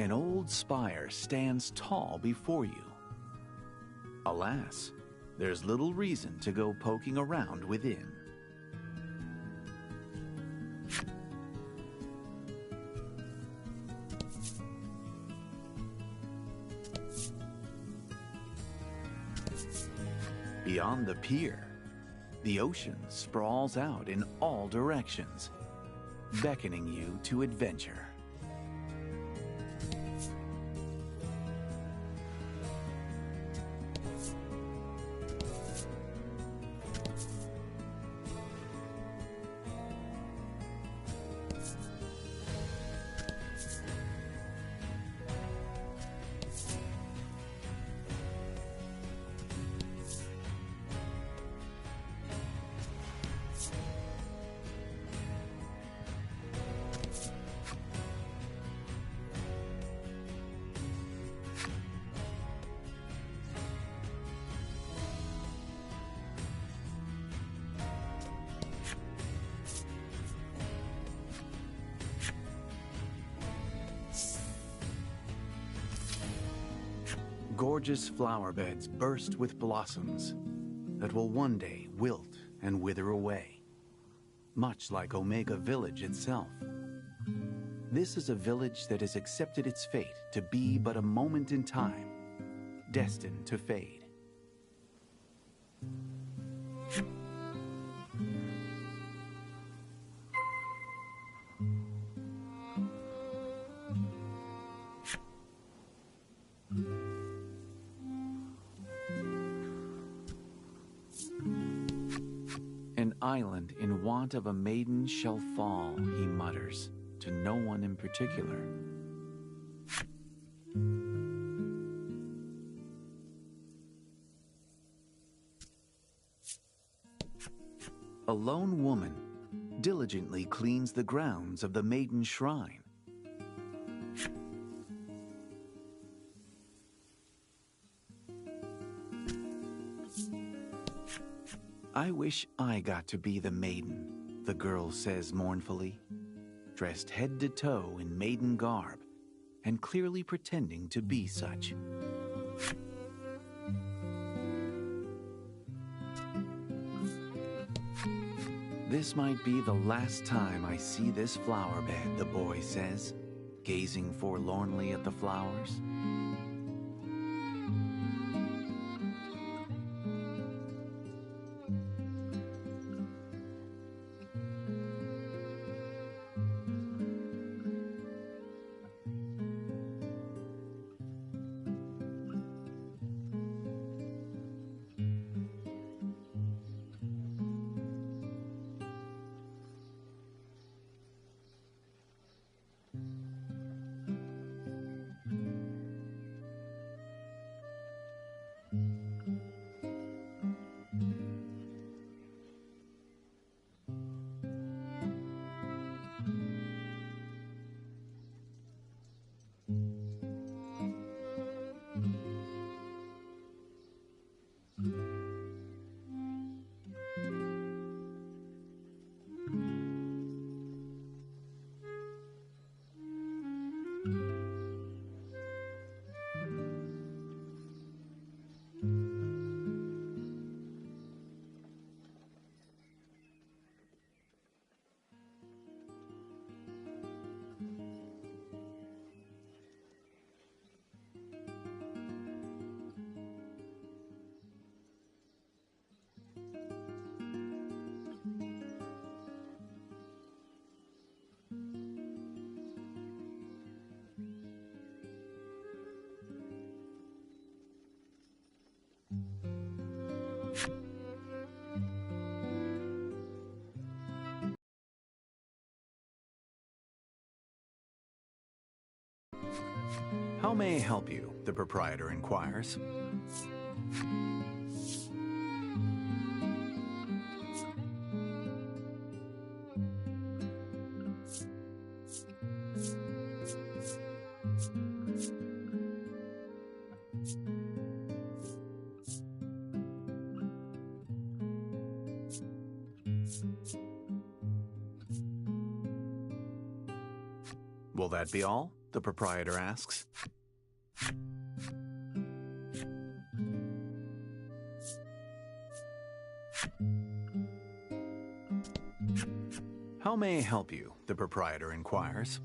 An old spire stands tall before you. Alas, there's little reason to go poking around within. Beyond the pier, the ocean sprawls out in all directions, beckoning you to adventure. Gorgeous flower beds burst with blossoms that will one day wilt and wither away, much like Omega Village itself. This is a village that has accepted its fate to be but a moment in time, destined to fade. An island in want of a maiden shall fall, he mutters, to no one in particular. A lone woman diligently cleans the grounds of the maiden shrine. I wish I got to be the maiden, the girl says mournfully, dressed head to toe in maiden garb and clearly pretending to be such. This might be the last time I see this flower bed, the boy says, gazing forlornly at the flowers. How may I help you? The proprietor inquires. Will that be all? The proprietor asks. How may I help you? The proprietor inquires.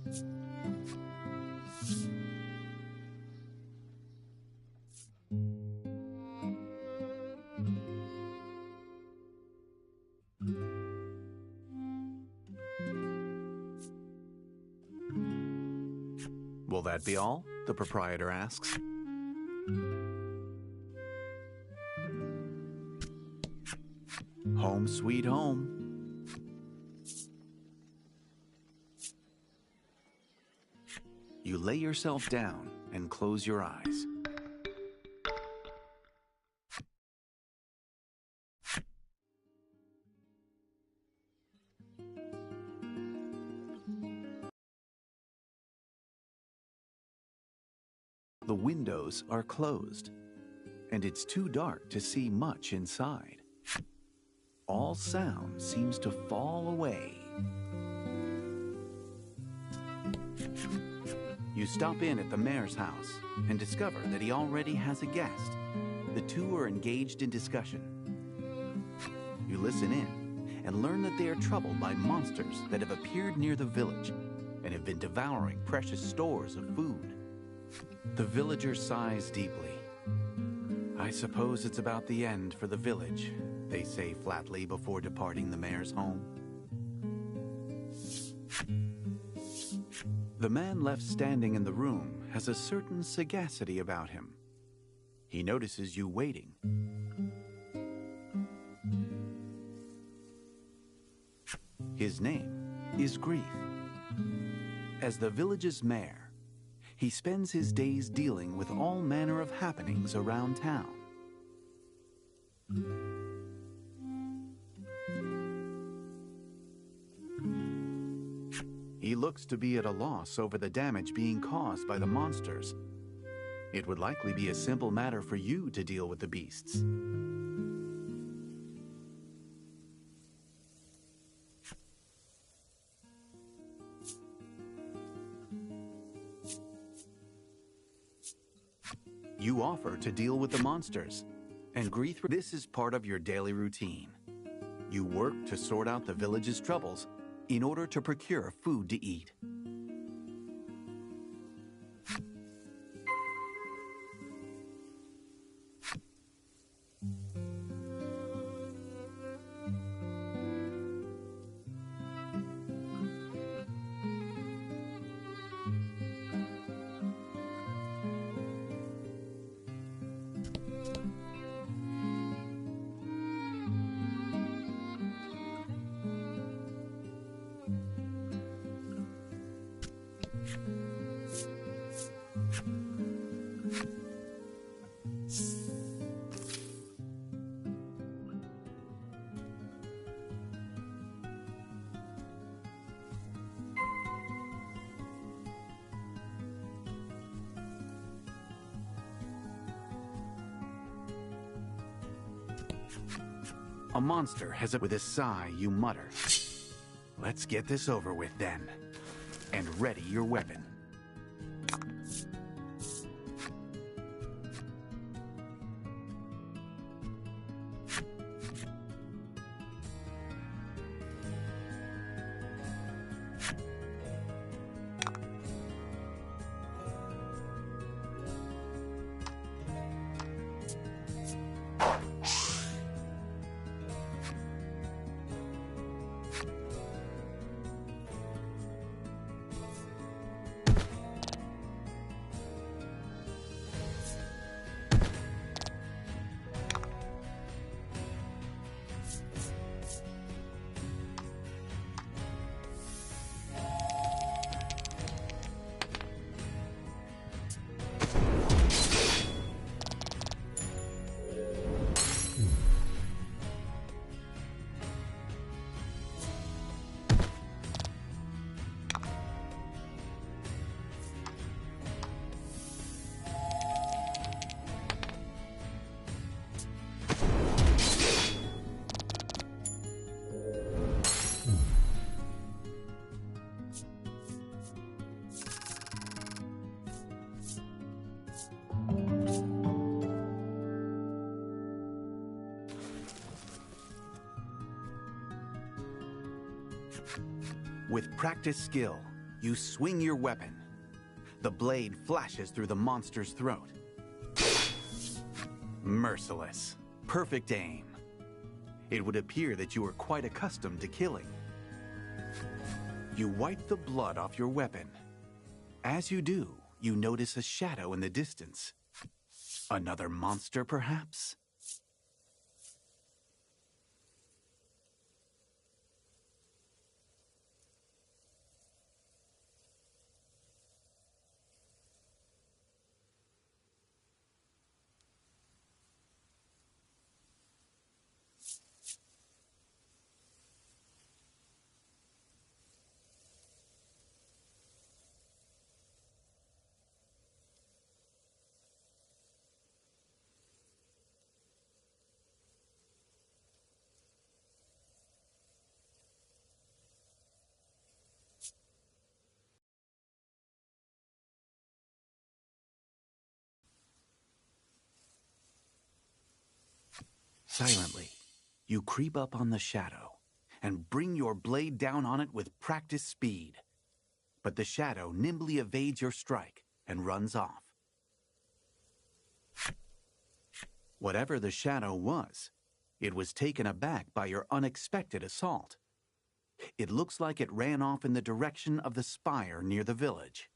Will that be all? The proprietor asks. Home sweet home. You lay yourself down and close your eyes. The windows are closed, and it's too dark to see much inside. All sound seems to fall away. You stop in at the mayor's house and discover that he already has a guest. The two are engaged in discussion. You listen in and learn that they are troubled by monsters that have appeared near the village and have been devouring precious stores of food. The villager sighs deeply. I suppose it's about the end for the village, they say flatly before departing the mayor's home. The man left standing in the room has a certain sagacity about him. He notices you waiting. His name is Grief. As the village's mayor, he spends his days dealing with all manner of happenings around town. He looks to be at a loss over the damage being caused by the monsters. It would likely be a simple matter for you to deal with the beasts. You offer to deal with the monsters, and Grief, this is part of your daily routine. You work to sort out the village's troubles in order to procure food to eat. A monster has it. With a sigh, you mutter, "Let's get this over with then," and ready your weapon. With practiced skill, you swing your weapon. The blade flashes through the monster's throat. Merciless. Perfect aim. It would appear that you are quite accustomed to killing. You wipe the blood off your weapon. As you do, you notice a shadow in the distance. Another monster, perhaps? Silently, you creep up on the shadow and bring your blade down on it with practiced speed. But the shadow nimbly evades your strike and runs off. Whatever the shadow was, it was taken aback by your unexpected assault. It looks like it ran off in the direction of the spire near the village.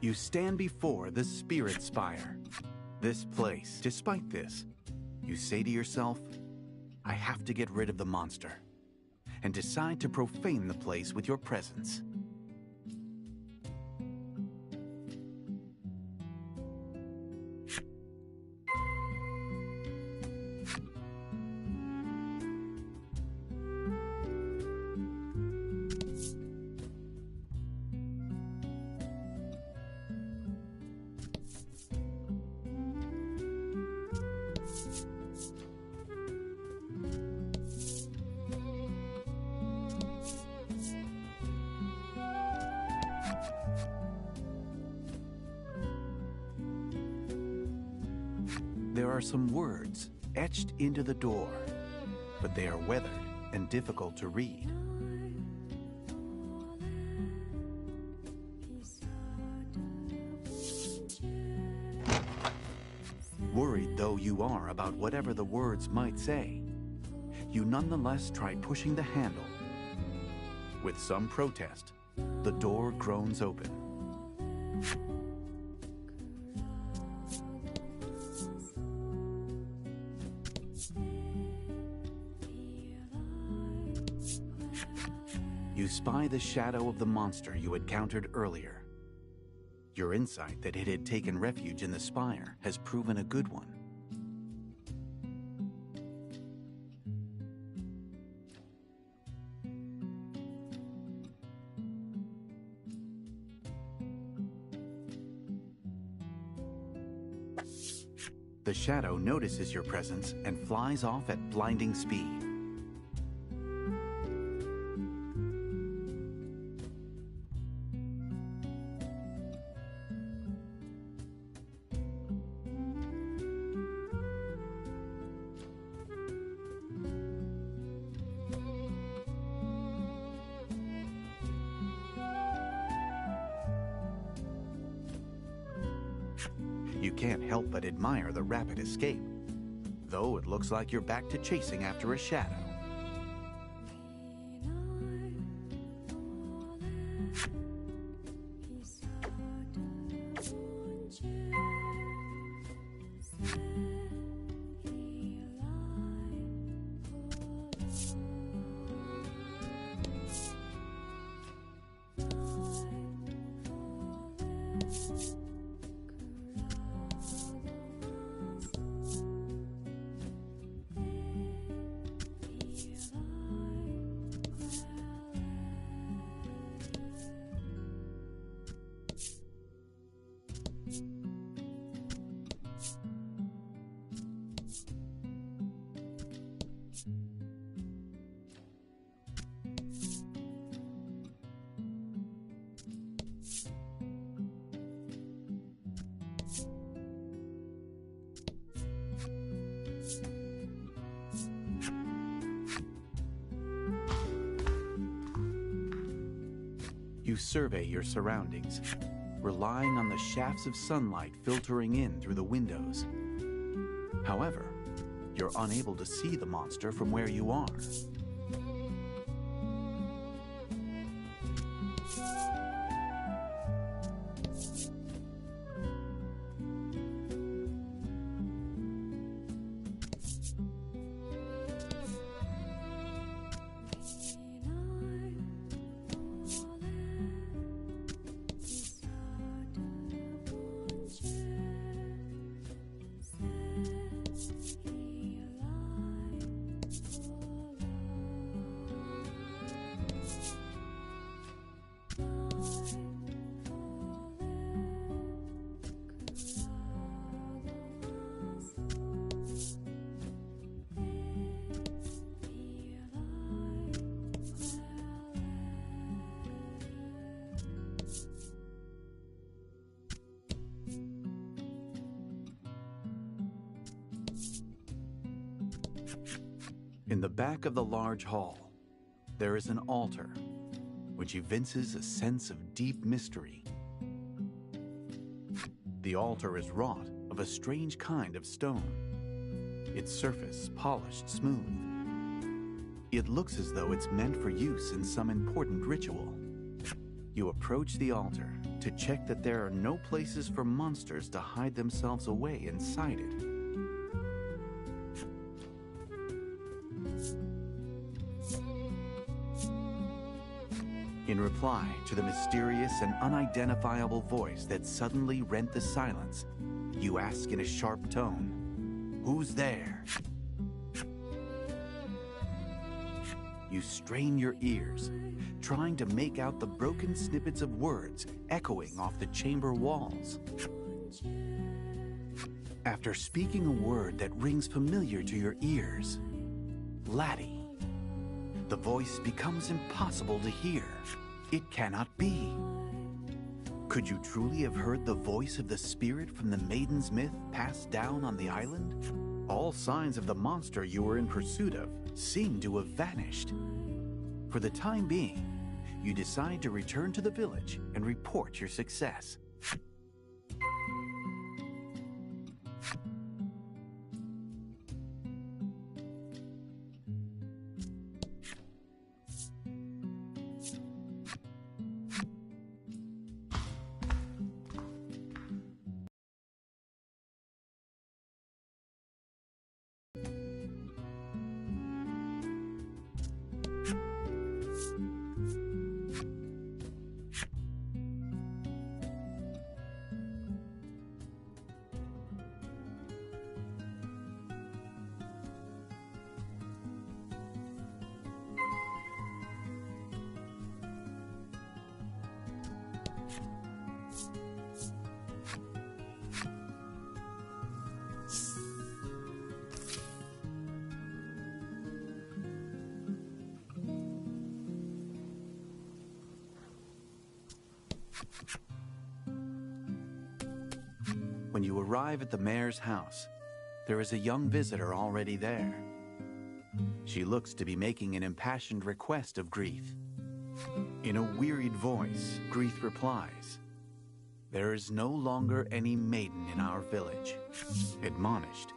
You stand before the Spirit Spire. This place, despite this, you say to yourself, I have to get rid of the monster, and decide to profane the place with your presence. There are some words etched into the door, but they are weathered and difficult to read. Worried though you are about whatever the words might say, you nonetheless try pushing the handle. With some protest, the door groans open. You spy the shadow of the monster you encountered earlier. Your insight that it had taken refuge in the spire has proven a good one. The shadow notices your presence and flies off at blinding speed. You can't help but admire the rapid escape, though it looks like you're back to chasing after a shadow. You survey your surroundings, relying on the shafts of sunlight filtering in through the windows. However, you're unable to see the monster from where you are. In the back of the large hall, there is an altar, which evinces a sense of deep mystery. The altar is wrought of a strange kind of stone, its surface polished smooth. It looks as though it's meant for use in some important ritual. You approach the altar to check that there are no places for monsters to hide themselves away inside it. In reply to the mysterious and unidentifiable voice that suddenly rent the silence, you ask in a sharp tone, "Who's there?" You strain your ears, trying to make out the broken snippets of words echoing off the chamber walls. After speaking a word that rings familiar to your ears, Laddie, the voice becomes impossible to hear. It cannot be. Could you truly have heard the voice of the spirit from the maiden's myth passed down on the island? All signs of the monster you were in pursuit of seem to have vanished. For the time being, you decide to return to the village and report your success. When you arrive at the mayor's house, there is a young visitor already there. She looks to be making an impassioned request of Greeth. In a wearied voice, Greeth replies, There is no longer any maiden in our village. Admonished,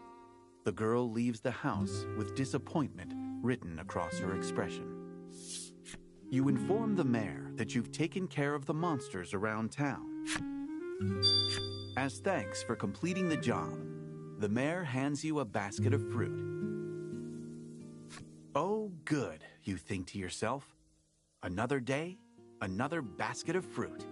the girl leaves the house with disappointment written across her expression. You inform the mayor that you've taken care of the monsters around town. As thanks for completing the job, the mayor hands you a basket of fruit. Oh, good, you think to yourself. Another day, another basket of fruit.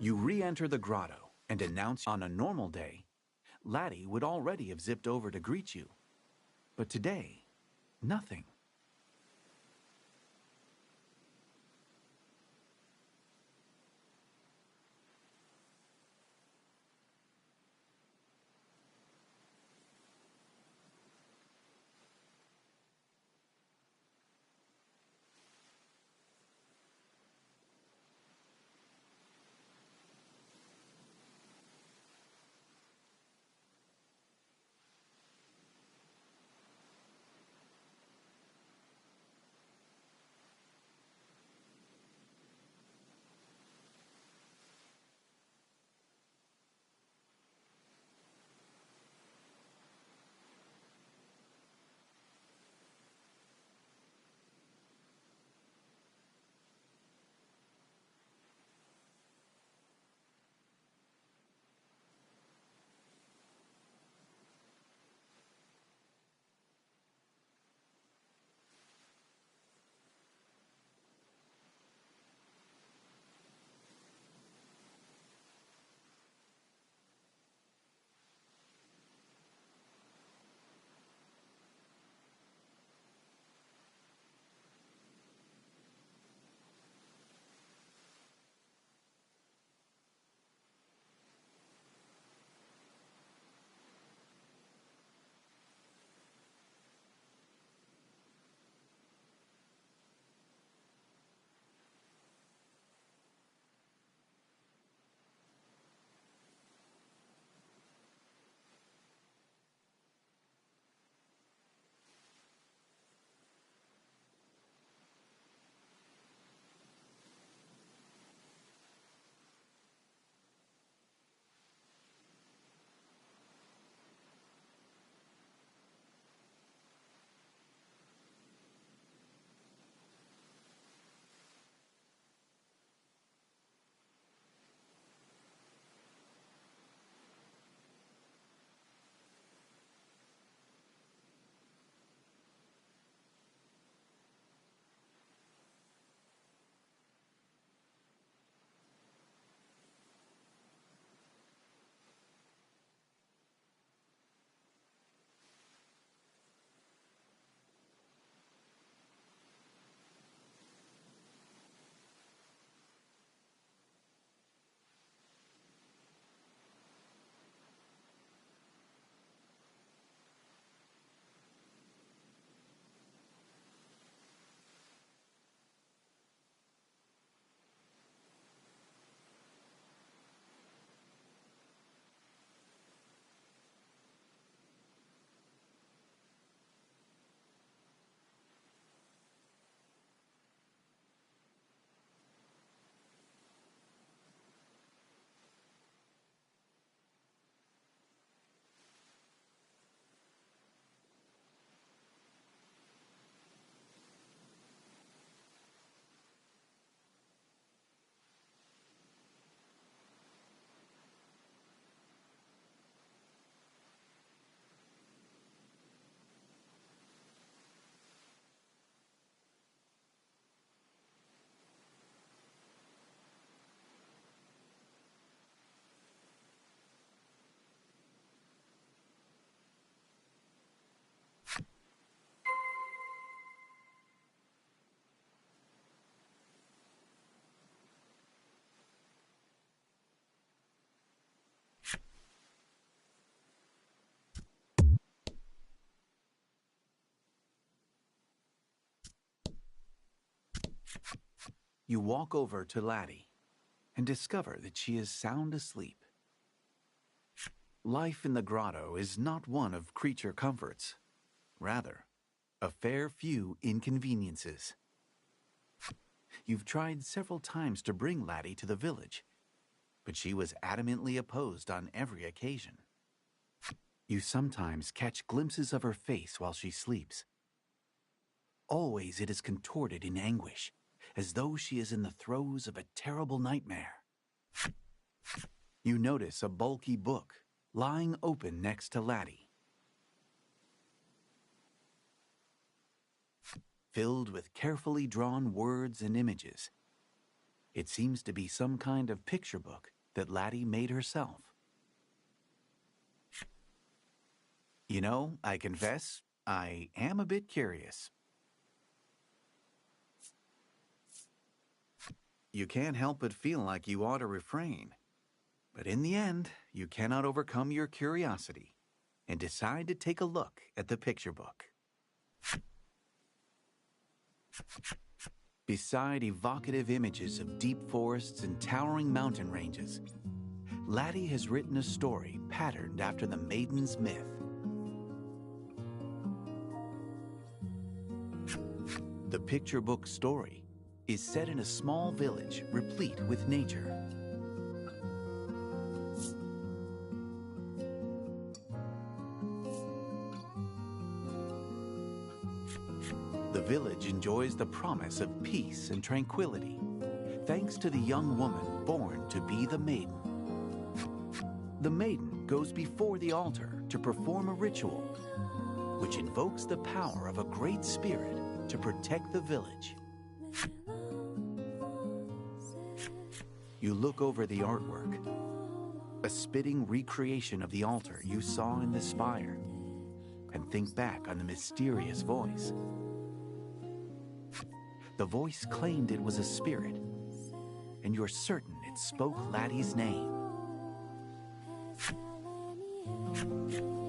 You re-enter the grotto and announce on a normal day, Laddie would already have zipped over to greet you. But today, nothing. You walk over to Laddie and discover that she is sound asleep. Life in the grotto is not one of creature comforts, rather, a fair few inconveniences. You've tried several times to bring Laddie to the village, but she was adamantly opposed on every occasion. You sometimes catch glimpses of her face while she sleeps. Always it is contorted in anguish, as though she is in the throes of a terrible nightmare. You notice a bulky book lying open next to Laddie, filled with carefully drawn words and images. It seems to be some kind of picture book that Laddie made herself. You know, I confess, I am a bit curious. You can't help but feel like you ought to refrain. But in the end, you cannot overcome your curiosity and decide to take a look at the picture book. Beside evocative images of deep forests and towering mountain ranges, Laddie has written a story patterned after the maiden's myth. The picture book story is set in a small village replete with nature. The village enjoys the promise of peace and tranquility, thanks to the young woman born to be the maiden. The maiden goes before the altar to perform a ritual, which invokes the power of a great spirit to protect the village. You look over the artwork, a spitting recreation of the altar you saw in the spire, and think back on the mysterious voice. The voice claimed it was a spirit, and you're certain it spoke Laddie's name.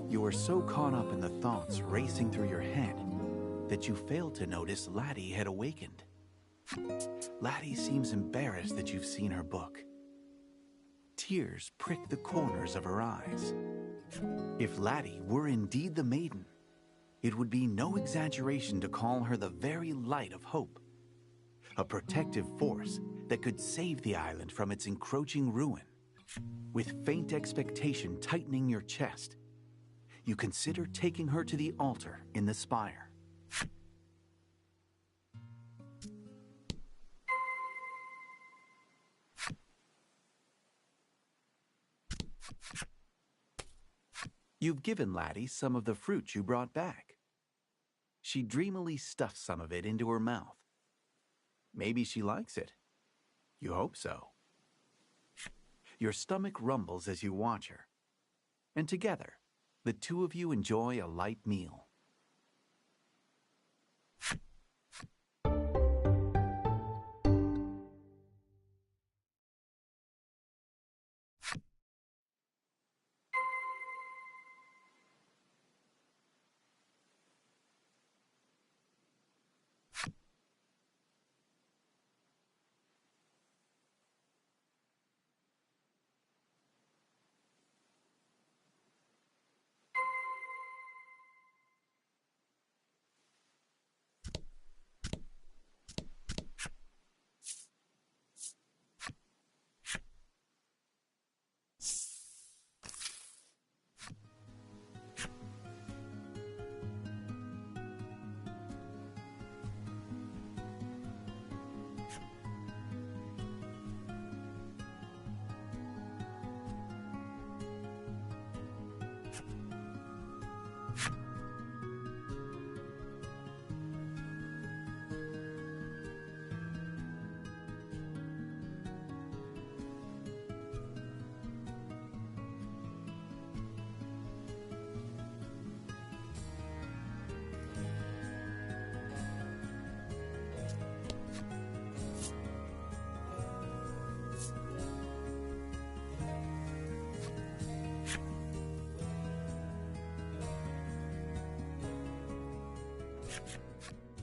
You are so caught up in the thoughts racing through your head that you fail to notice Laddie had awakened. Laddie seems embarrassed that you've seen her book. Tears prick the corners of her eyes. If Laddie were indeed the maiden, it would be no exaggeration to call her the very light of hope, a protective force that could save the island from its encroaching ruin. With faint expectation tightening your chest, you consider taking her to the altar in the spire. You've given Laddie some of the fruit you brought back. She dreamily stuffs some of it into her mouth. Maybe she likes it. You hope so. Your stomach rumbles as you watch her, and together, the two of you enjoy a light meal.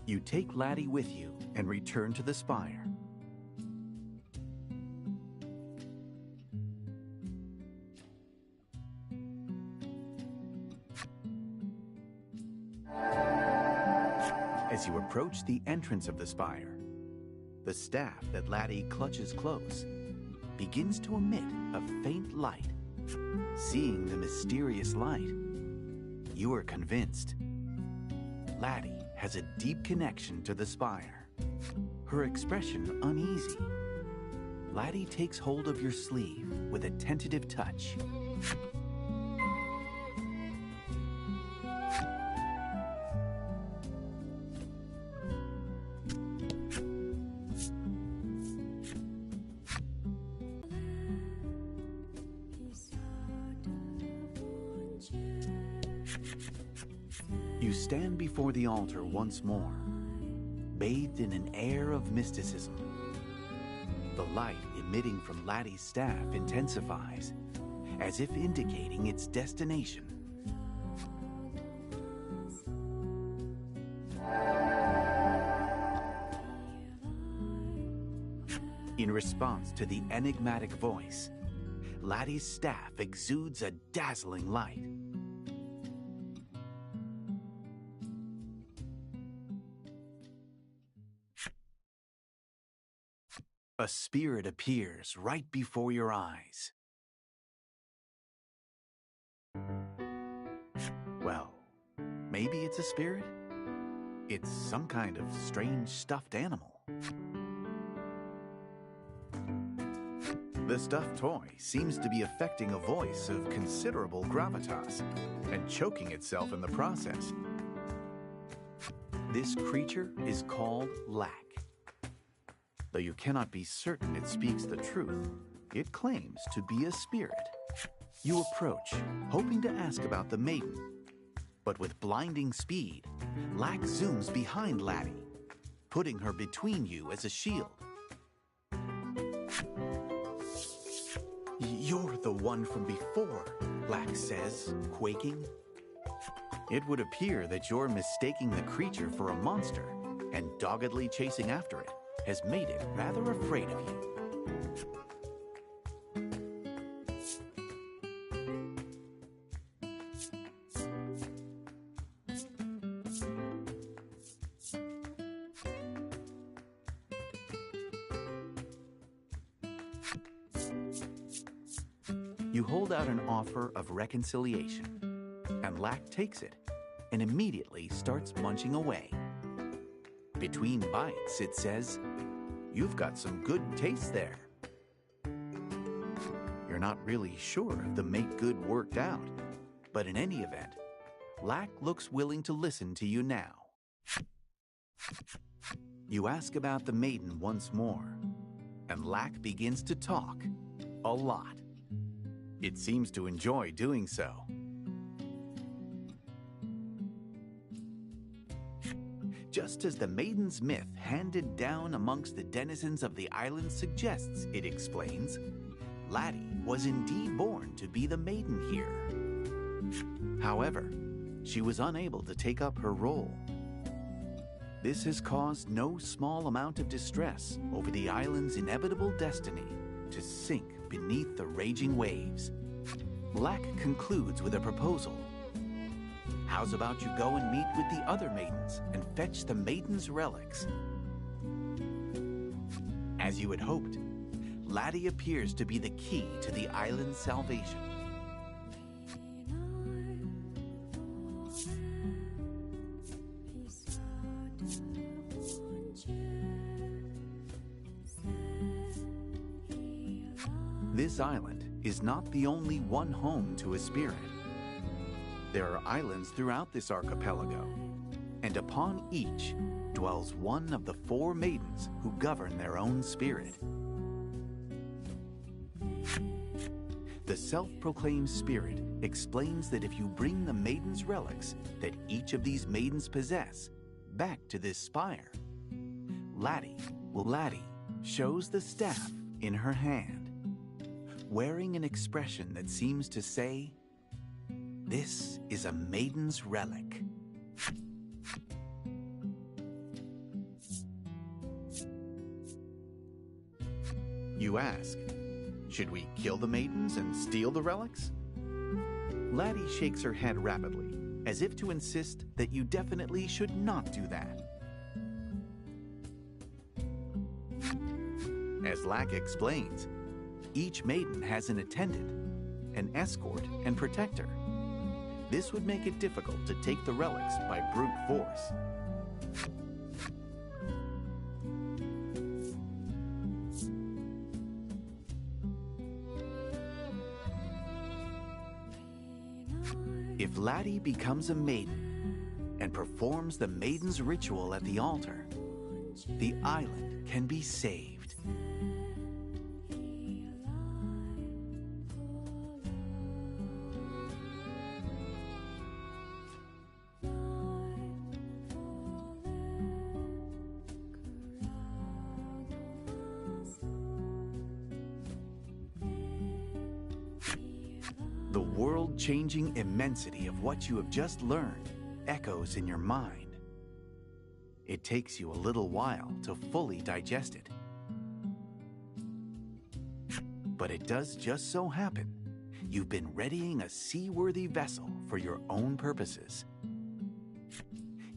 You take Laddie with you and return to the spire. As you approach the entrance of the spire, the staff that Laddie clutches close begins to emit a faint light. Seeing the mysterious light, you are convinced Laddie has a deep connection to the spire. Her expression uneasy. Laddie takes hold of your sleeve with a tentative touch. You stand before the altar once more, bathed in an air of mysticism. The light emitting from Laddie's staff intensifies, as if indicating its destination. In response to the enigmatic voice, Laddie's staff exudes a dazzling light. A spirit appears right before your eyes. Well, maybe it's a spirit? It's some kind of strange stuffed animal. The stuffed toy seems to be affecting a voice of considerable gravitas and choking itself in the process. This creature is called Lack. Though you cannot be certain it speaks the truth, it claims to be a spirit. You approach, hoping to ask about the maiden. But with blinding speed, Lack zooms behind Laddie, putting her between you as a shield. "You're the one from before," Lack says, quaking. It would appear that you're mistaking the creature for a monster and doggedly chasing after it has made it rather afraid of you. You hold out an offer of reconciliation, and Lack takes it and immediately starts munching away. Between bites, it says, "You've got some good taste there." You're not really sure if the make good worked out, but in any event, Lack looks willing to listen to you now. You ask about the maiden once more, and Lack begins to talk a lot. It seems to enjoy doing so. Just as the maiden's myth handed down amongst the denizens of the island suggests, it explains, Laddie was indeed born to be the maiden here. However, she was unable to take up her role. This has caused no small amount of distress over the island's inevitable destiny to sink beneath the raging waves. Lack concludes with a proposal. How's about you go and meet with the other maidens and fetch the maiden's relics? As you had hoped, Laddie appears to be the key to the island's salvation. This island is not the only one home to a spirit. There are islands throughout this archipelago, and upon each dwells one of the 4 maidens who govern their own spirit. The self-proclaimed spirit explains that if you bring the maiden's relics that each of these maidens possess back to this spire, Laddie shows the staff in her hand, wearing an expression that seems to say, "This is a maiden's relic." You ask, should we kill the maidens and steal the relics? Laddie shakes her head rapidly, as if to insist that you definitely should not do that. As Lack explains, each maiden has an attendant, an escort, and protector. This would make it difficult to take the relics by brute force. If Laddie becomes a maiden and performs the maiden's ritual at the altar, the island can be saved. The world-changing immensity of what you have just learned echoes in your mind. It takes you a little while to fully digest it. But it does just so happen you've been readying a seaworthy vessel for your own purposes.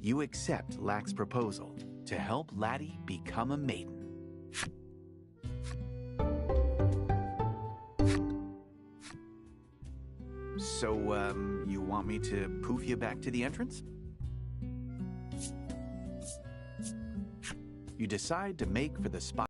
You accept Lack's proposal to help Laddie become a maiden. So, you want me to poof you back to the entrance? You decide to make for the spot.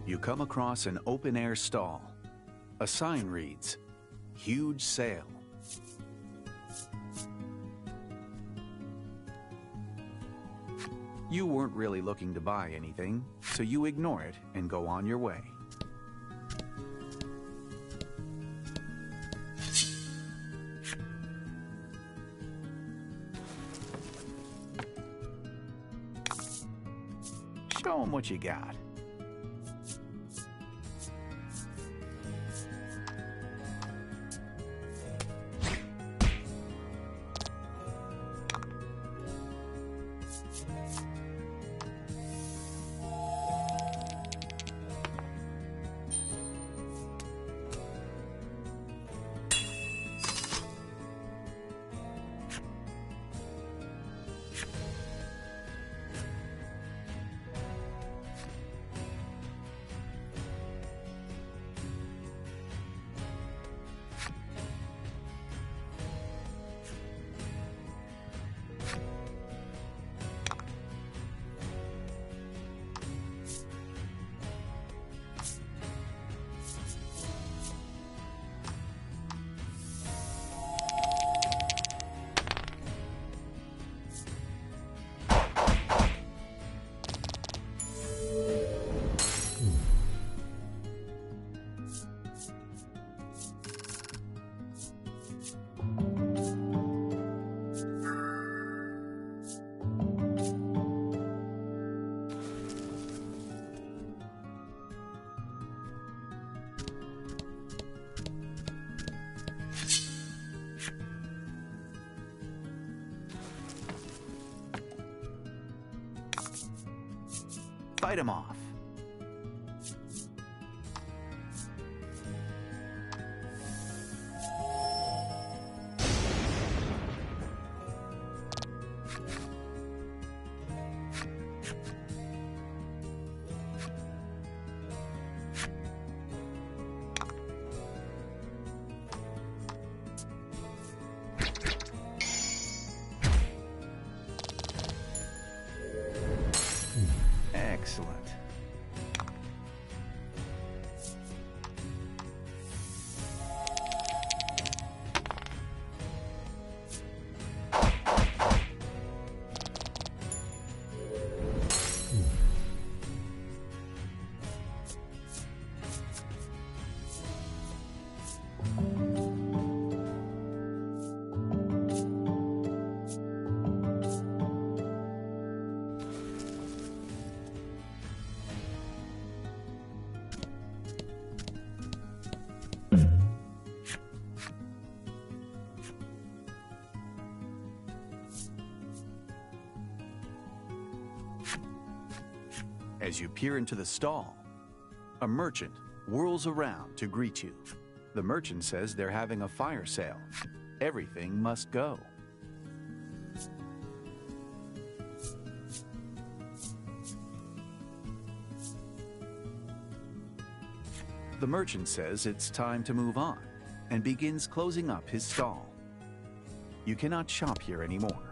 You come across an open-air stall. A sign reads, "Huge Sale." You weren't really looking to buy anything, so you ignore it and go on your way. Show 'em what you got. fight him off. Excellent. As you peer into the stall, a merchant whirls around to greet you. The merchant says they're having a fire sale. Everything must go. The merchant says it's time to move on and begins closing up his stall. You cannot shop here anymore.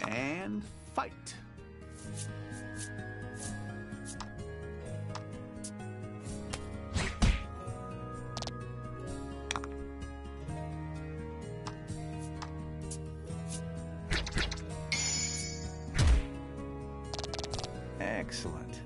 And fight. Excellent.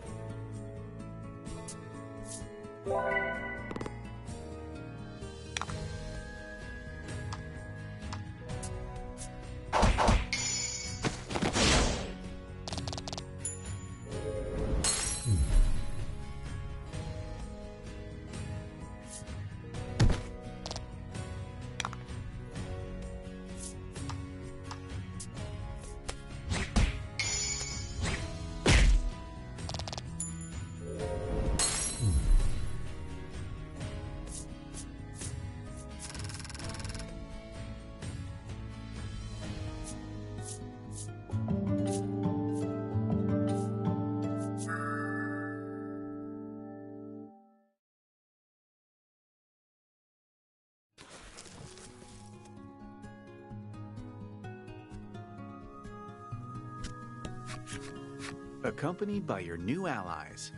Accompanied by your new allies,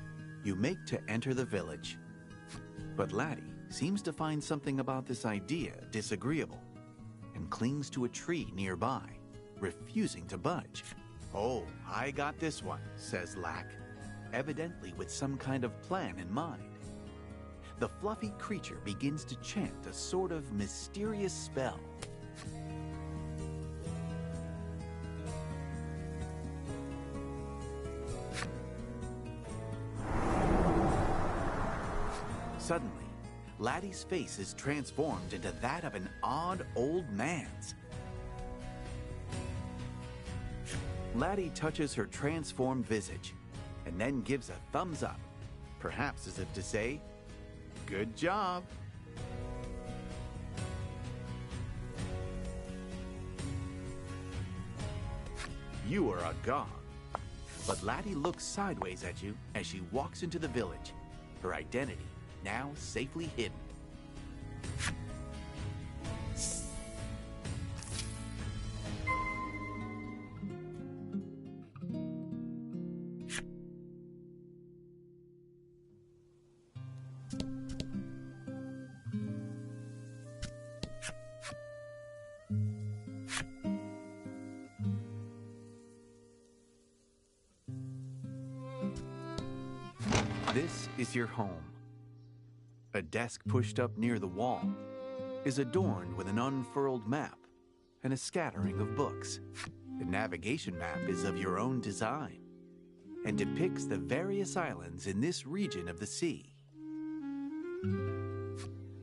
you make to enter the village. But Laddie seems to find something about this idea disagreeable and clings to a tree nearby, refusing to budge. "Oh, I got this one," says Lack, evidently with some kind of plan in mind. The fluffy creature begins to chant a sort of mysterious spell. Suddenly, Laddie's face is transformed into that of an odd old man's. Laddie touches her transformed visage and then gives a thumbs up, perhaps as if to say, "Good job." You are agog. But Laddie looks sideways at you as she walks into the village, her identity now safely hidden. This is your home. A desk pushed up near the wall is adorned with an unfurled map and a scattering of books. The navigation map is of your own design and depicts the various islands in this region of the sea.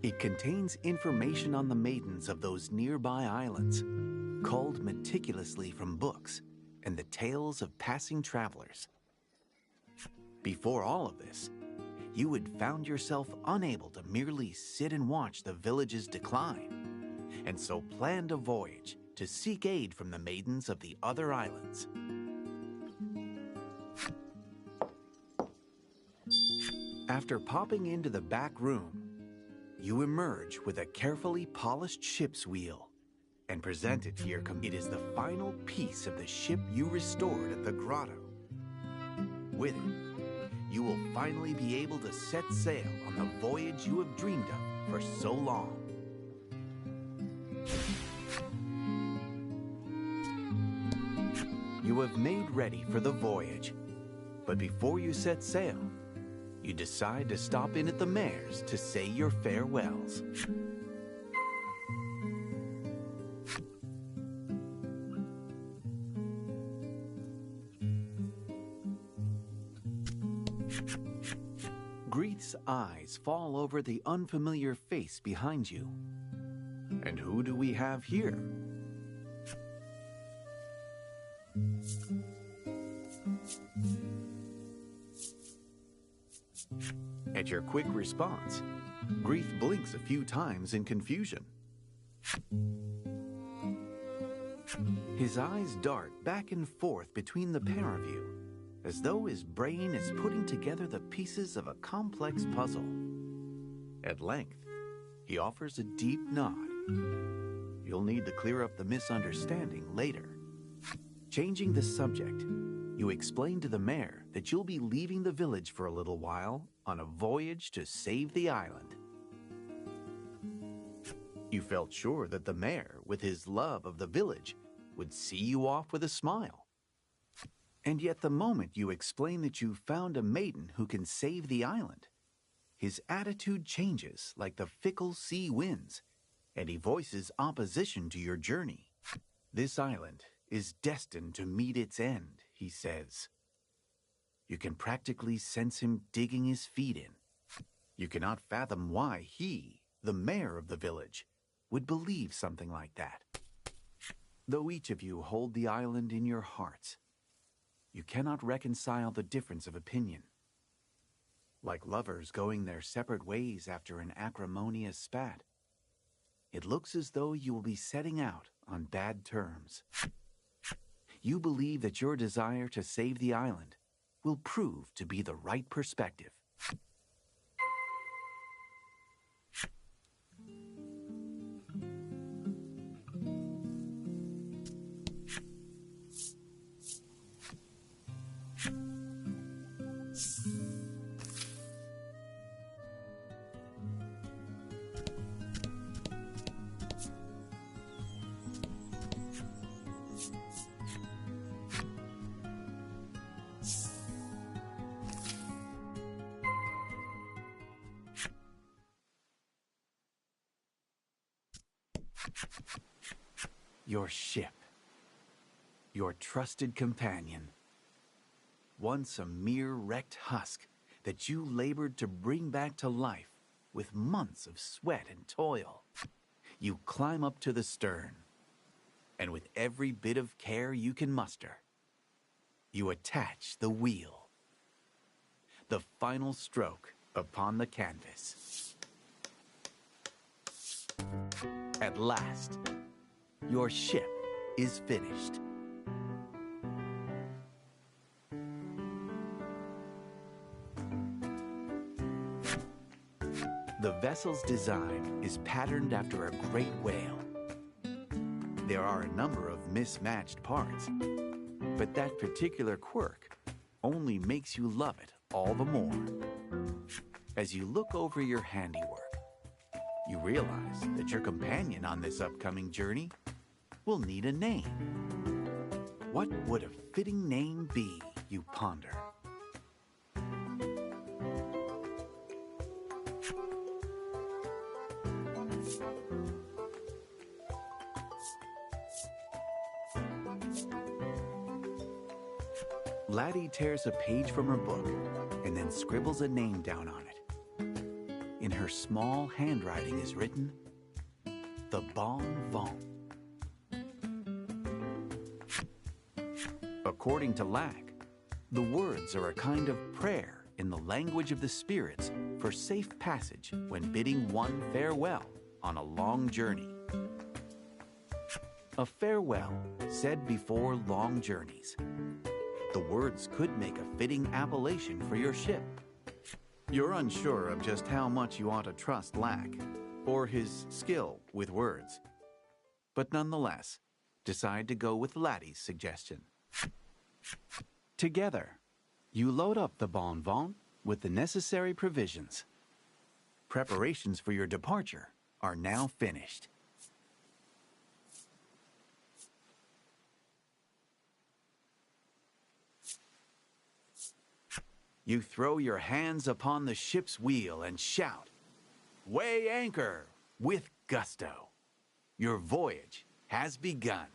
It contains information on the maidens of those nearby islands, culled meticulously from books and the tales of passing travelers. Before all of this, you had found yourself unable to merely sit and watch the village's decline, and so planned a voyage to seek aid from the maidens of the other islands. After popping into the back room, you emerge with a carefully polished ship's wheel and present it to your It is the final piece of the ship you restored at the grotto. With it, you will finally be able to set sail on the voyage you have dreamed of for so long. You have made ready for the voyage, but before you set sail, you decide to stop in at the mayor's to say your farewells. Greeth's eyes fall over the unfamiliar face behind you. And who do we have here? At your quick response, Greeth blinks a few times in confusion. His eyes dart back and forth between the pair of you, as though his brain is putting together the pieces of a complex puzzle. At length, he offers a deep nod. You'll need to clear up the misunderstanding later. Changing the subject, you explain to the mayor that you'll be leaving the village for a little while on a voyage to save the island. You felt sure that the mayor, with his love of the village, would see you off with a smile. And yet the moment you explain that you found a maiden who can save the island, his attitude changes like the fickle sea winds, and he voices opposition to your journey. This island is destined to meet its end, he says. You can practically sense him digging his feet in. You cannot fathom why he, the mayor of the village, would believe something like that. Though each of you hold the island in your hearts, you cannot reconcile the difference of opinion. Like lovers going their separate ways after an acrimonious spat, it looks as though you will be setting out on bad terms. You believe that your desire to save the island will prove to be the right perspective. Your ship, your trusted companion, once a mere wrecked husk that you labored to bring back to life with months of sweat and toil. You climb up to the stern, and with every bit of care you can muster, you attach the wheel. The final stroke upon the canvas. At last, your ship is finished. The vessel's design is patterned after a great whale. There are a number of mismatched parts, but that particular quirk only makes you love it all the more. As you look over your handiwork, you realize that your companion on this upcoming journey will need a name. What would a fitting name be, you ponder? Laddie tears a page from her book and then scribbles a name down on it. In her small handwriting is written, The Bon Vent. According to Lack, the words are a kind of prayer in the language of the spirits for safe passage when bidding one farewell on a long journey. A farewell said before long journeys. The words could make a fitting appellation for your ship. You're unsure of just how much you ought to trust Lack or his skill with words, but nonetheless, decide to go with Laddie's suggestion. Together, you load up the Bon Vent with the necessary provisions. Preparations for your departure are now finished. You throw your hands upon the ship's wheel and shout, "Weigh anchor!" with gusto. Your voyage has begun.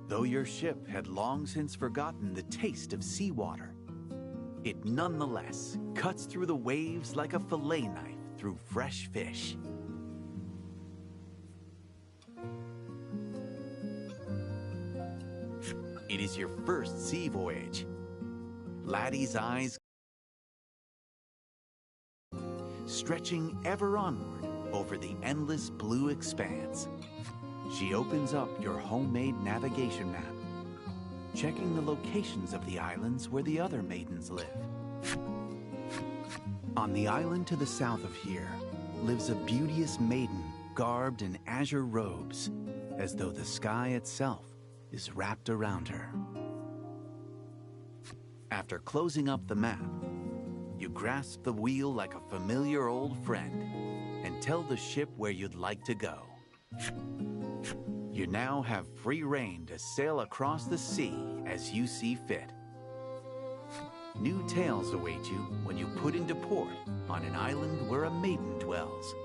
Though your ship had long since forgotten the taste of seawater, it nonetheless cuts through the waves like a fillet knife through fresh fish. It is your first sea voyage. Laddie's eyes stretching ever onward over the endless blue expanse. She opens up your homemade navigation map, checking the locations of the islands where the other maidens live. On the island to the south of here lives a beauteous maiden garbed in azure robes, as though the sky itself is wrapped around her. After closing up the map, you grasp the wheel like a familiar old friend and tell the ship where you'd like to go. You now have free rein to sail across the sea as you see fit. New tales await you when you put into port on an island where a maiden dwells.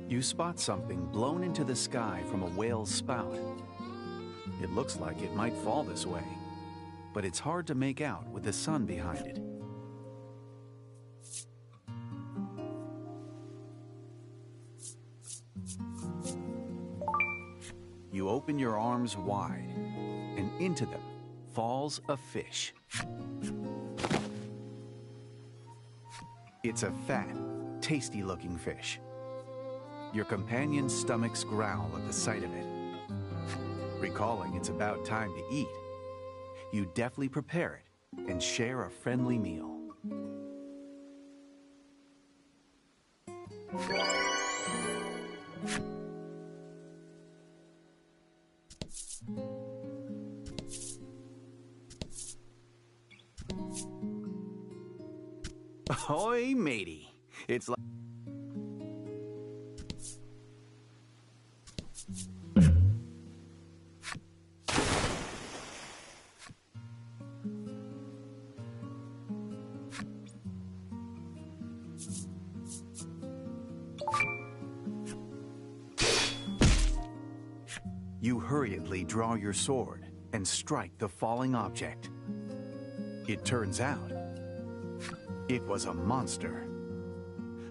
You spot something blown into the sky from a whale's spout. It looks like it might fall this way, but it's hard to make out with the sun behind it. You open your arms wide, and into them falls a fish. It's a fat, tasty-looking fish. Your companion's stomachs growl at the sight of it. Recalling it's about time to eat, you deftly prepare it and share a friendly meal. Ahoy, matey. It's like... You hurriedly draw your sword and strike the falling object. It turns out, it was a monster.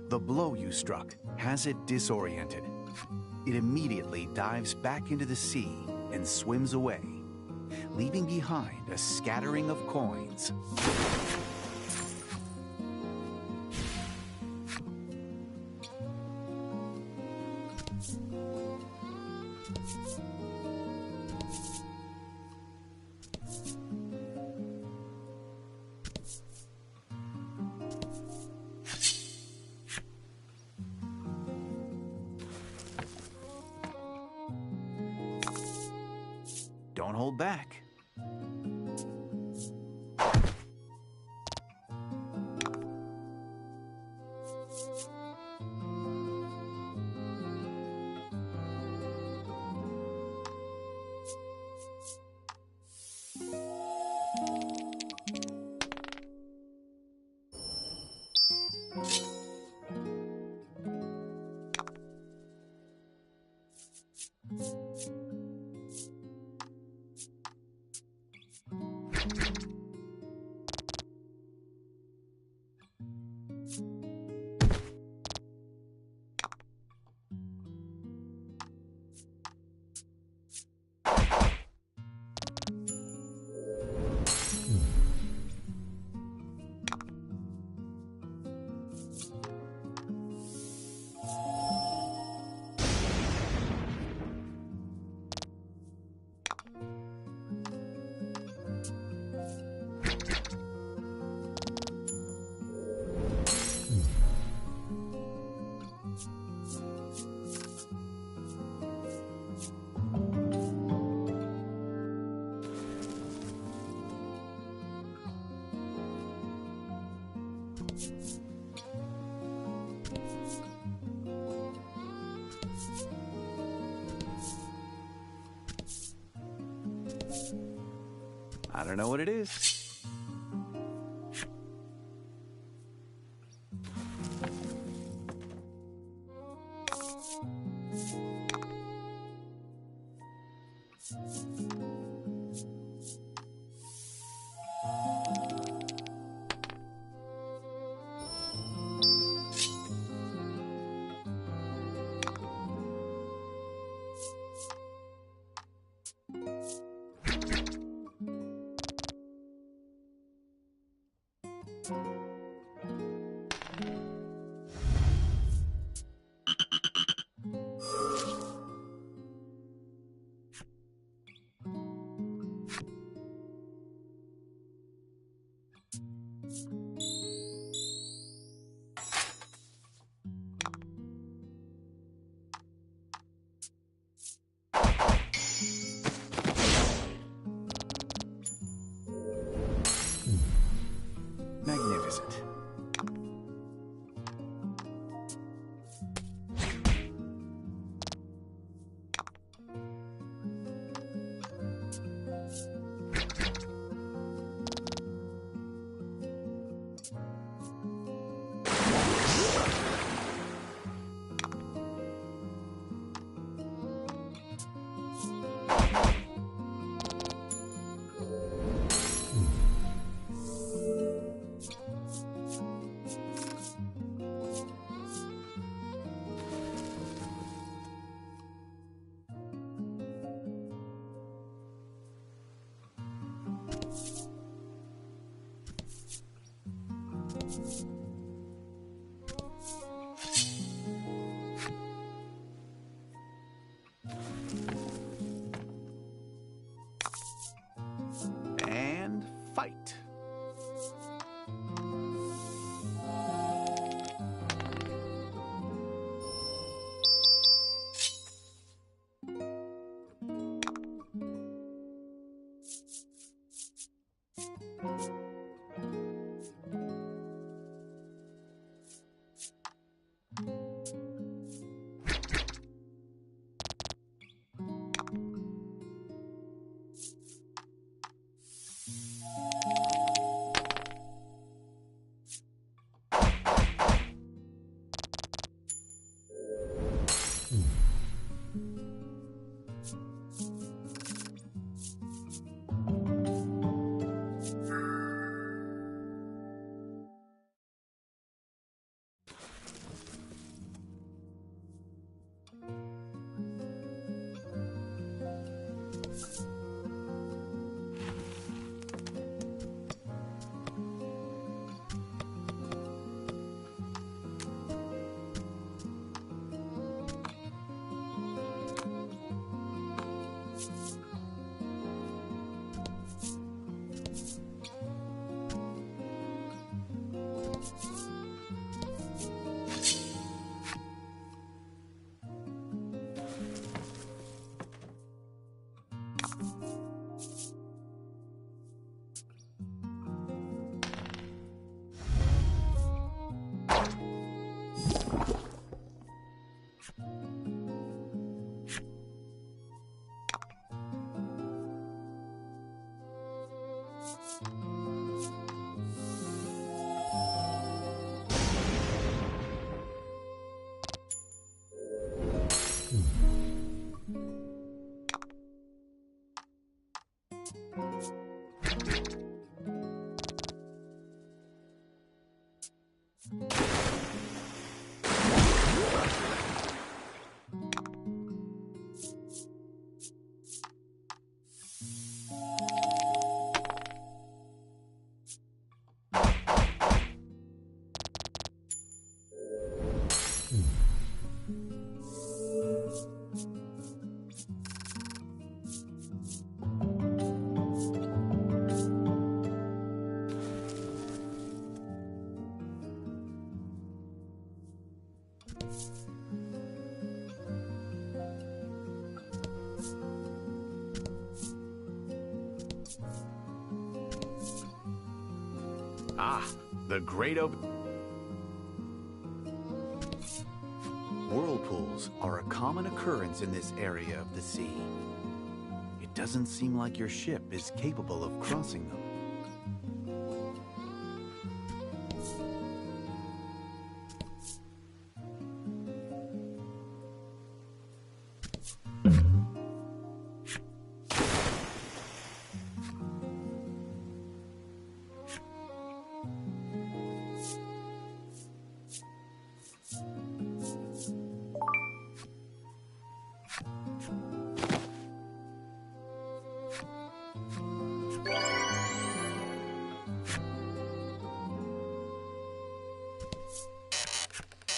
The blow you struck has it disoriented. It immediately dives back into the sea and swims away, leaving behind a scattering of coins. Don't hold back. I don't know what it is. opposite. And fight. Ah, the Great Open. Whirlpools are a common occurrence in this area of the sea. It doesn't seem like your ship is capable of crossing them.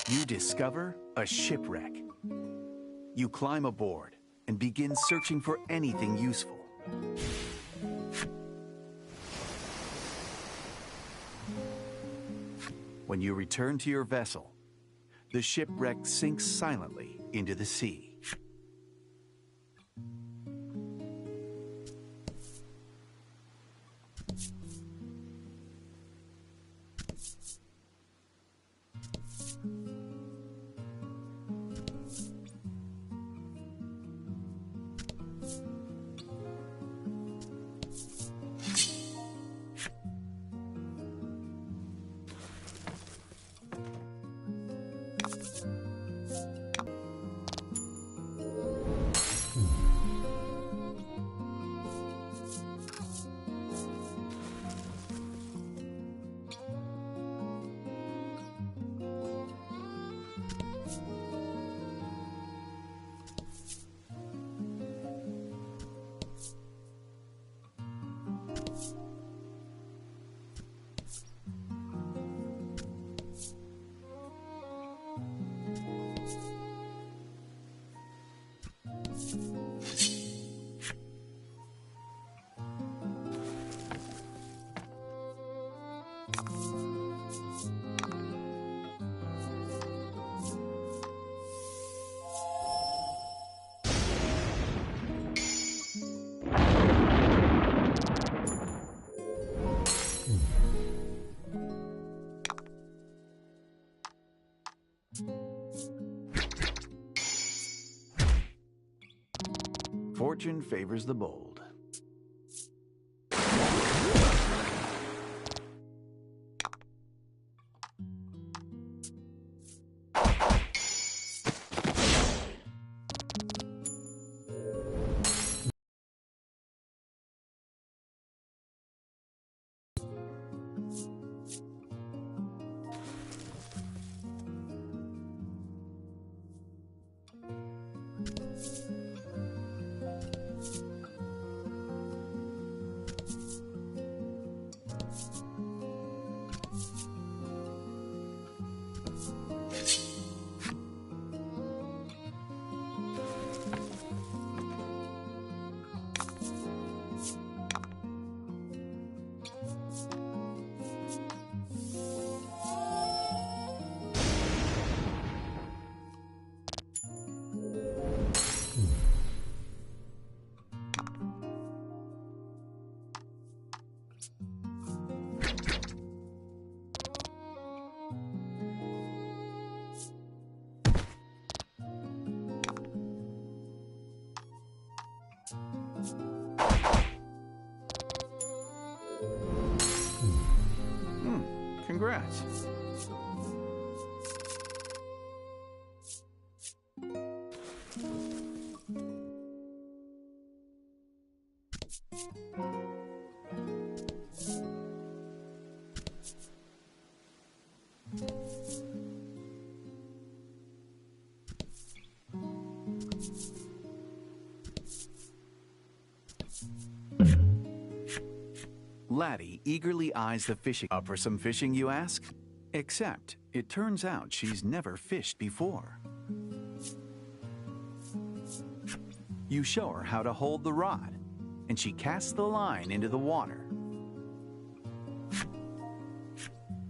You discover a shipwreck. You climb aboard and begin searching for anything useful. When you return to your vessel, the shipwreck sinks silently into the sea. Fortune favors the bold. Congrats. Laddie eagerly eyes the fishing. Up for some fishing, you ask? Except, it turns out she's never fished before. You show her how to hold the rod, and she casts the line into the water.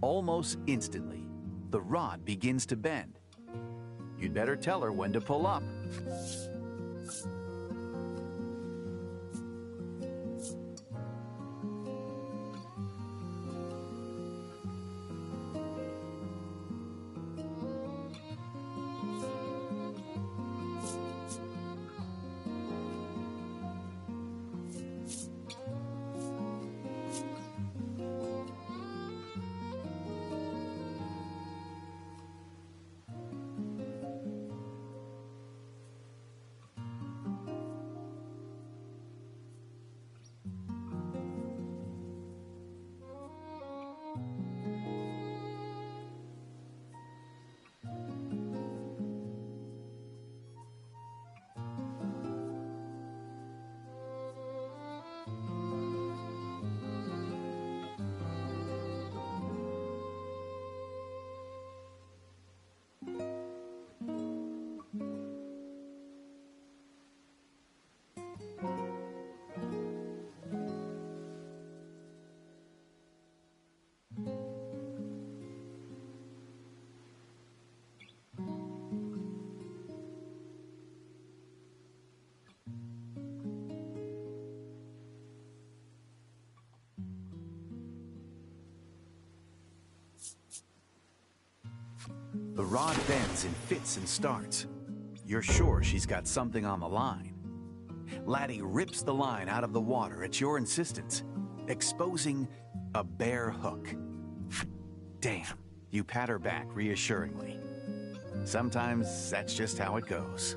Almost instantly, the rod begins to bend. You'd better tell her when to pull up. The rod bends and fits and starts. You're sure she's got something on the line. Laddie rips the line out of the water at your insistence, exposing a bare hook. Damn, you pat her back reassuringly. Sometimes that's just how it goes.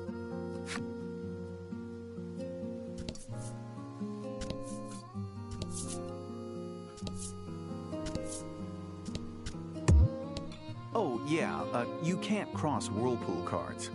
Oh, yeah, you can't cross whirlpool cards.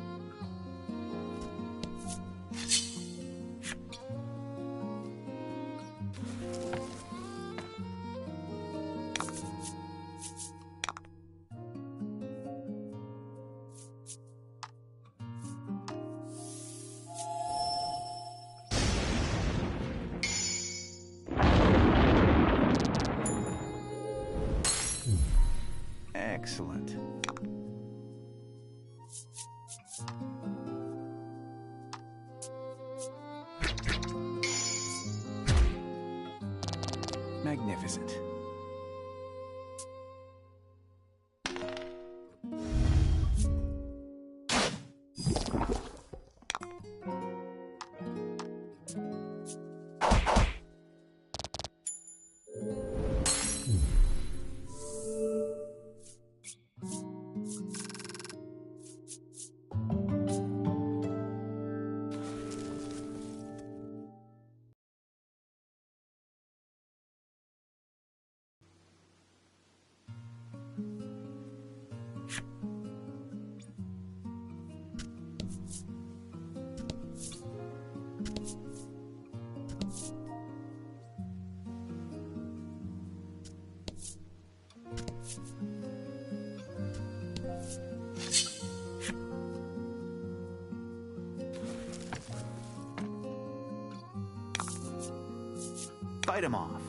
Excellent. Magnificent. Fight him off.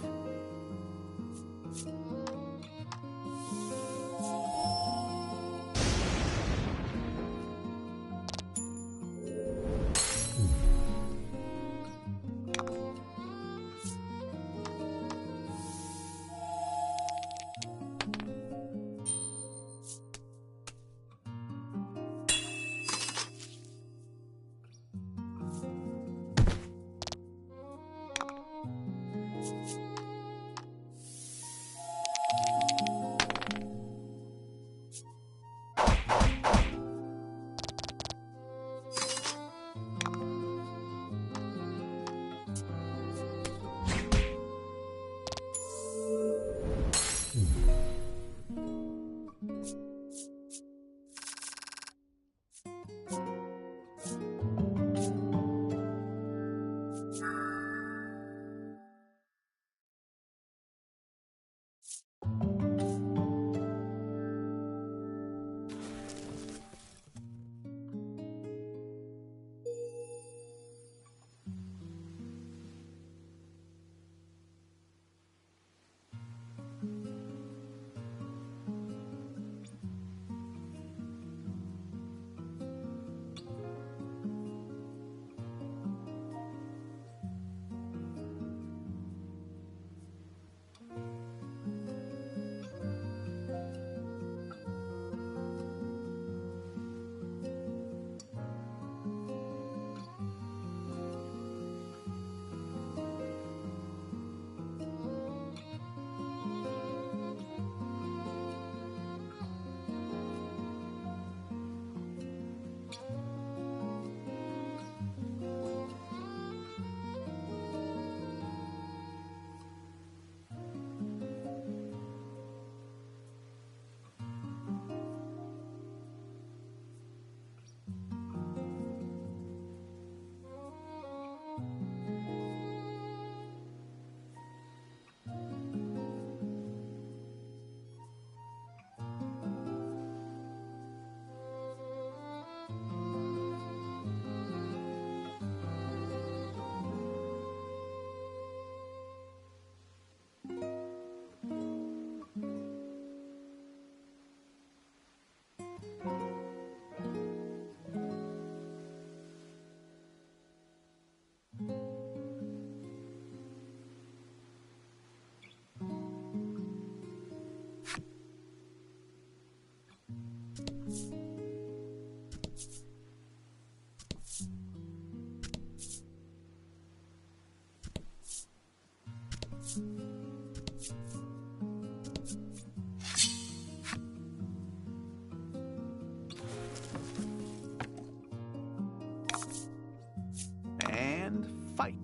And fight.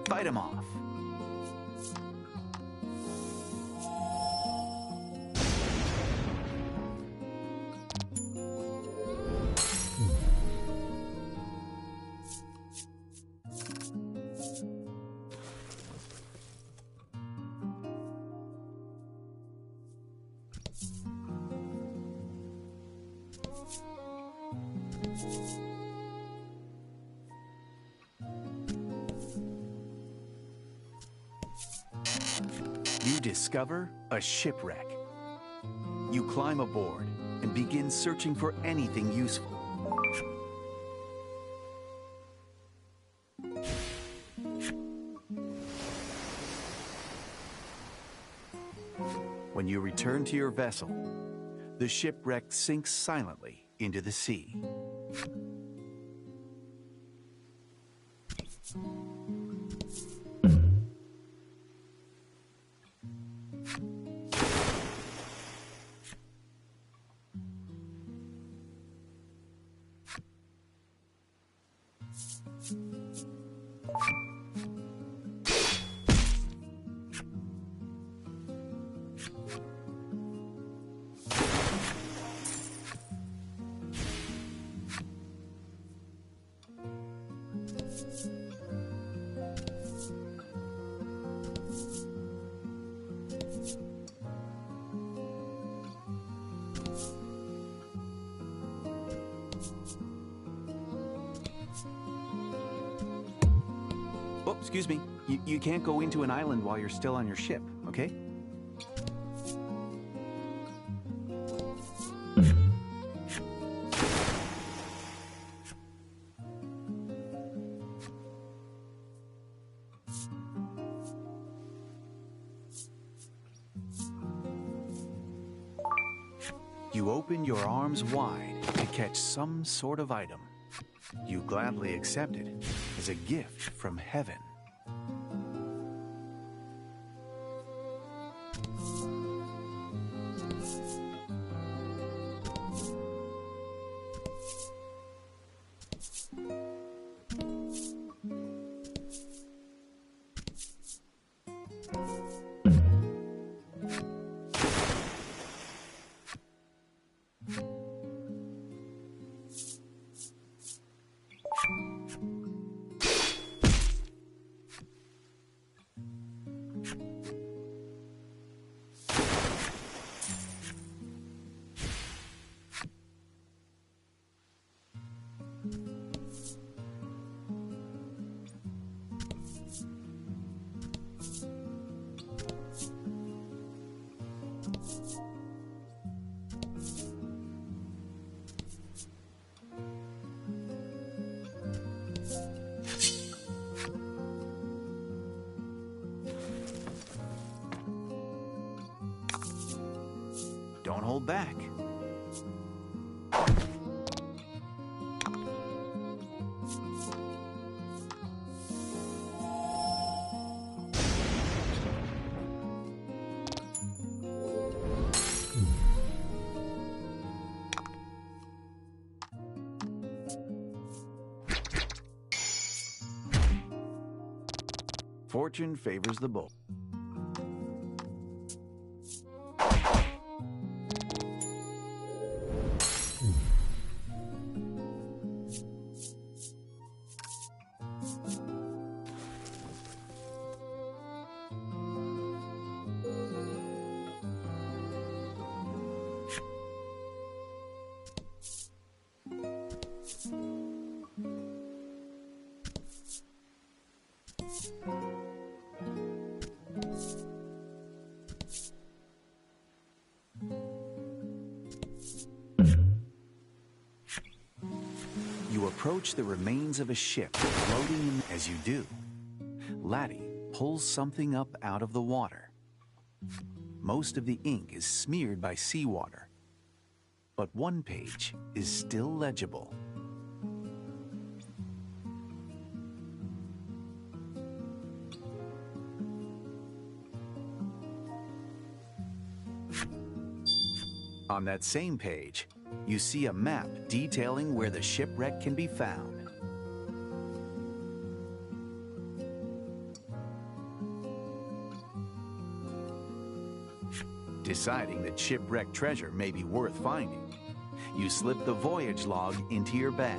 Fight him off. You discover a shipwreck. You climb aboard and begin searching for anything useful. When you return to your vessel, the shipwreck sinks silently into the sea. Oh, excuse me. You can't go into an island while you're still on your ship, okay? You open your arms wide to catch some sort of item. You gladly accept it as a gift from heaven. Don't hold back. Fortune favors the bold. You approach the remains of a ship floating in. As you do, Laddie pulls something up out of the water. Most of the ink is smeared by seawater, but one page is still legible. On that same page, you see a map detailing where the shipwreck can be found. Deciding that shipwrecked treasure may be worth finding, you slip the voyage log into your bag.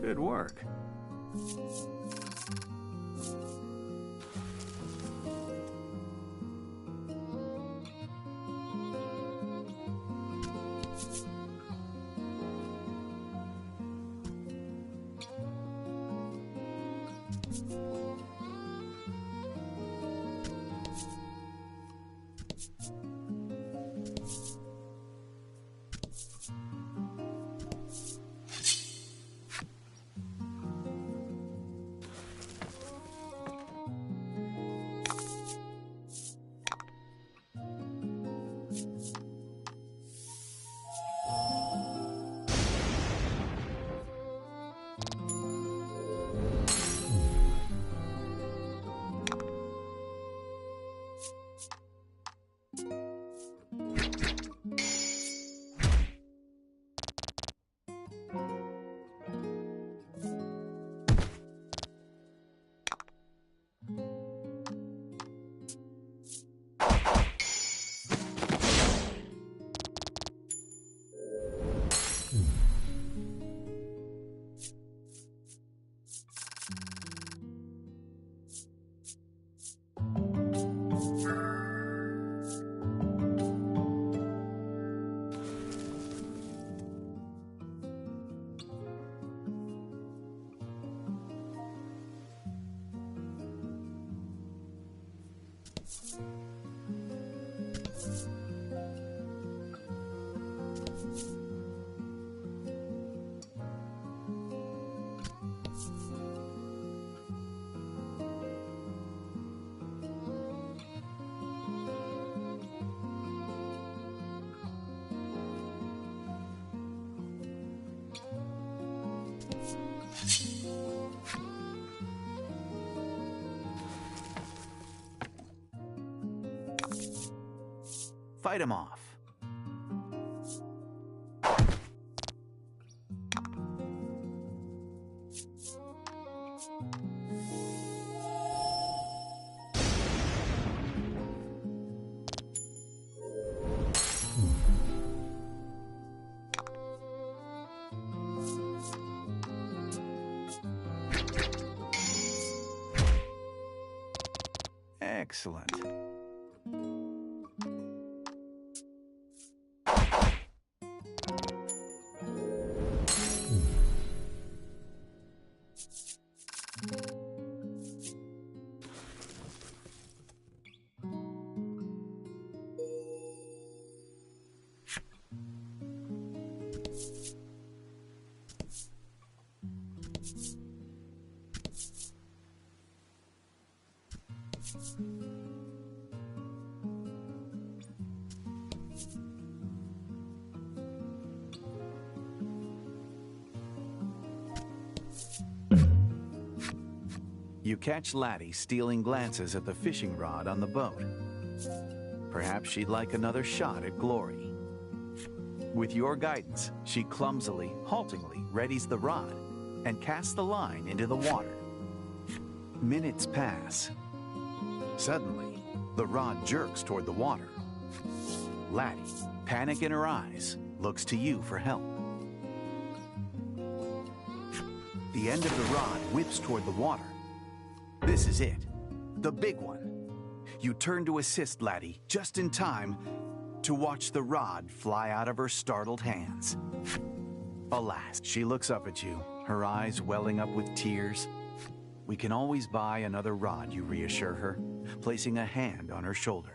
Good work. Fight him off. Excellent. You catch Laddie stealing glances at the fishing rod on the boat. Perhaps she'd like another shot at glory. With your guidance, she clumsily, haltingly readies the rod and casts the line into the water. Minutes pass. Suddenly, the rod jerks toward the water. Laddie, panic in her eyes, looks to you for help. The end of the rod whips toward the water. This is it, the big one. You turn to assist Laddie just in time to watch the rod fly out of her startled hands. Alas, she looks up at you, her eyes welling up with tears. We can always buy another rod, you reassure her, placing a hand on her shoulder.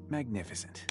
Magnificent.